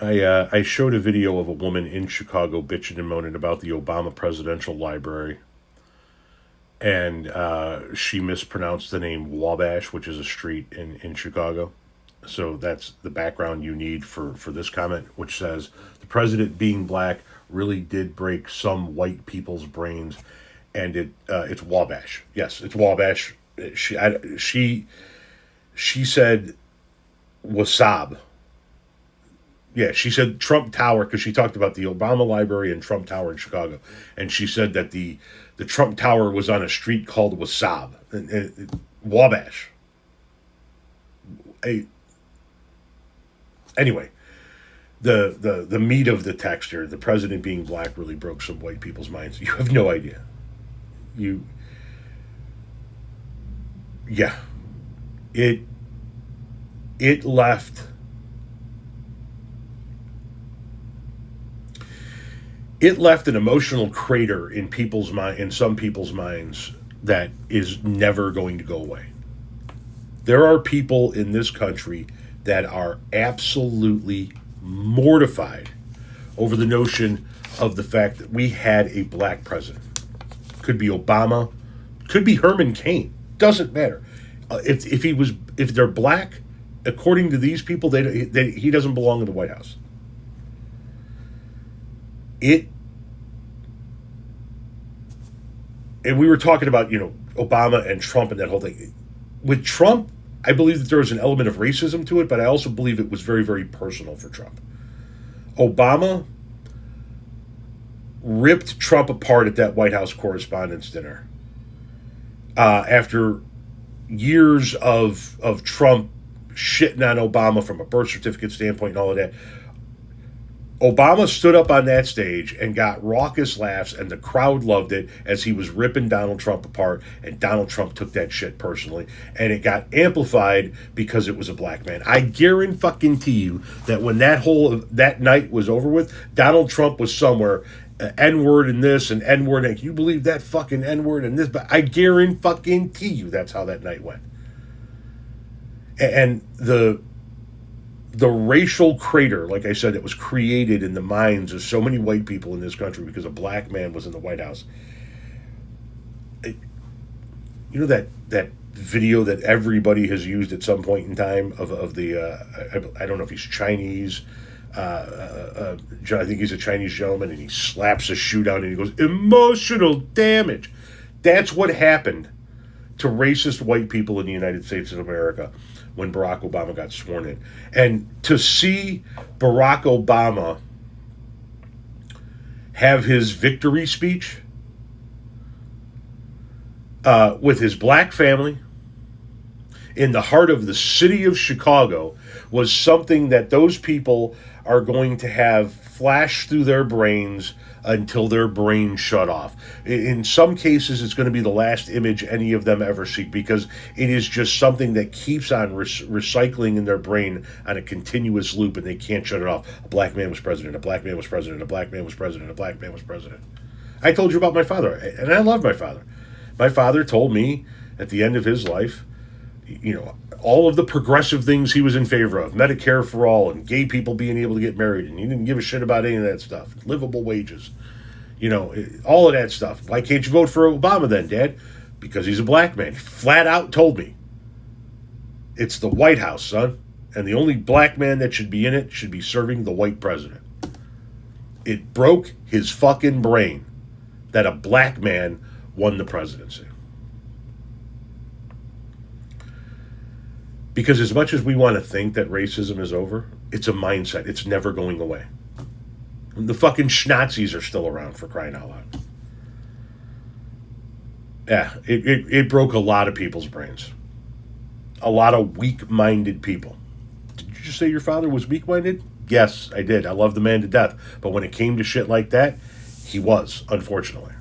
I showed a video of a woman in Chicago bitching and moaning about the Obama Presidential Library, and she mispronounced the name Wabash, which is a street in Chicago. So that's the background you need for this comment, which says the president being black really did break some white people's brains, and it's Wabash. Yes, it's Wabash. She said Wasab. Yeah, she said Trump Tower because she talked about the Obama Library and Trump Tower in Chicago, and she said that the Trump Tower was on a street called Wasab, Wabash. Anyway, the meat of the text here, the president being black really broke some white people's minds. You have no idea. Yeah, it left. It left an emotional crater in some people's minds that is never going to go away. There are people in this country that are absolutely mortified over the notion of the fact that we had a black president. Could be Obama, could be Herman Cain. Doesn't matter. If they're black, according to these people, he doesn't belong in the White House. And we were talking about, Obama and Trump and that whole thing. With Trump, I believe that there was an element of racism to it, but I also believe it was very, very personal for Trump. Obama ripped Trump apart at that White House Correspondents' Dinner after years of Trump shitting on Obama from a birth certificate standpoint and all of that. Obama stood up on that stage and got raucous laughs, and the crowd loved it as he was ripping Donald Trump apart, and Donald Trump took that shit personally, and it got amplified because it was a black man. I guarantee you that when that night was over with, Donald Trump was somewhere, N-word and this and N-word, and you believe that fucking N-word and this, but I guarantee you that's how that night went. And the racial crater, like I said, that was created in the minds of so many white people in this country because a black man was in the White House. That video that everybody has used at some point in time of the I don't know if he's Chinese. I think he's a Chinese gentleman, and he slaps a shoe down and he goes, emotional damage. That's what happened to racist white people in the United States of America when Barack Obama got sworn in. And to see Barack Obama have his victory speech with his black family in the heart of the city of Chicago was something that those people are going to have flash through their brains until their brains shut off. In some cases, it's going to be the last image any of them ever see, because it is just something that keeps on recycling in their brain on a continuous loop, and they can't shut it off. A black man was president, a black man was president, a black man was president, a black man was president. I told you about my father, and I love my father. My father told me at the end of his life, all of the progressive things he was in favor of, Medicare for all, and gay people being able to get married, and he didn't give a shit about any of that stuff, livable wages, all of that stuff. Why can't you vote for Obama then, Dad? Because he's a black man. He flat out told me, it's the White House, son, and the only black man that should be in it should be serving the white president. It broke his fucking brain that a black man won the presidency. Because as much as we want to think that racism is over, it's a mindset. It's never going away. The fucking Schnazis are still around, for crying out loud. Yeah, it broke a lot of people's brains. A lot of weak-minded people. Did you just say your father was weak-minded? Yes, I did. I love the man to death. But when it came to shit like that, he was, unfortunately.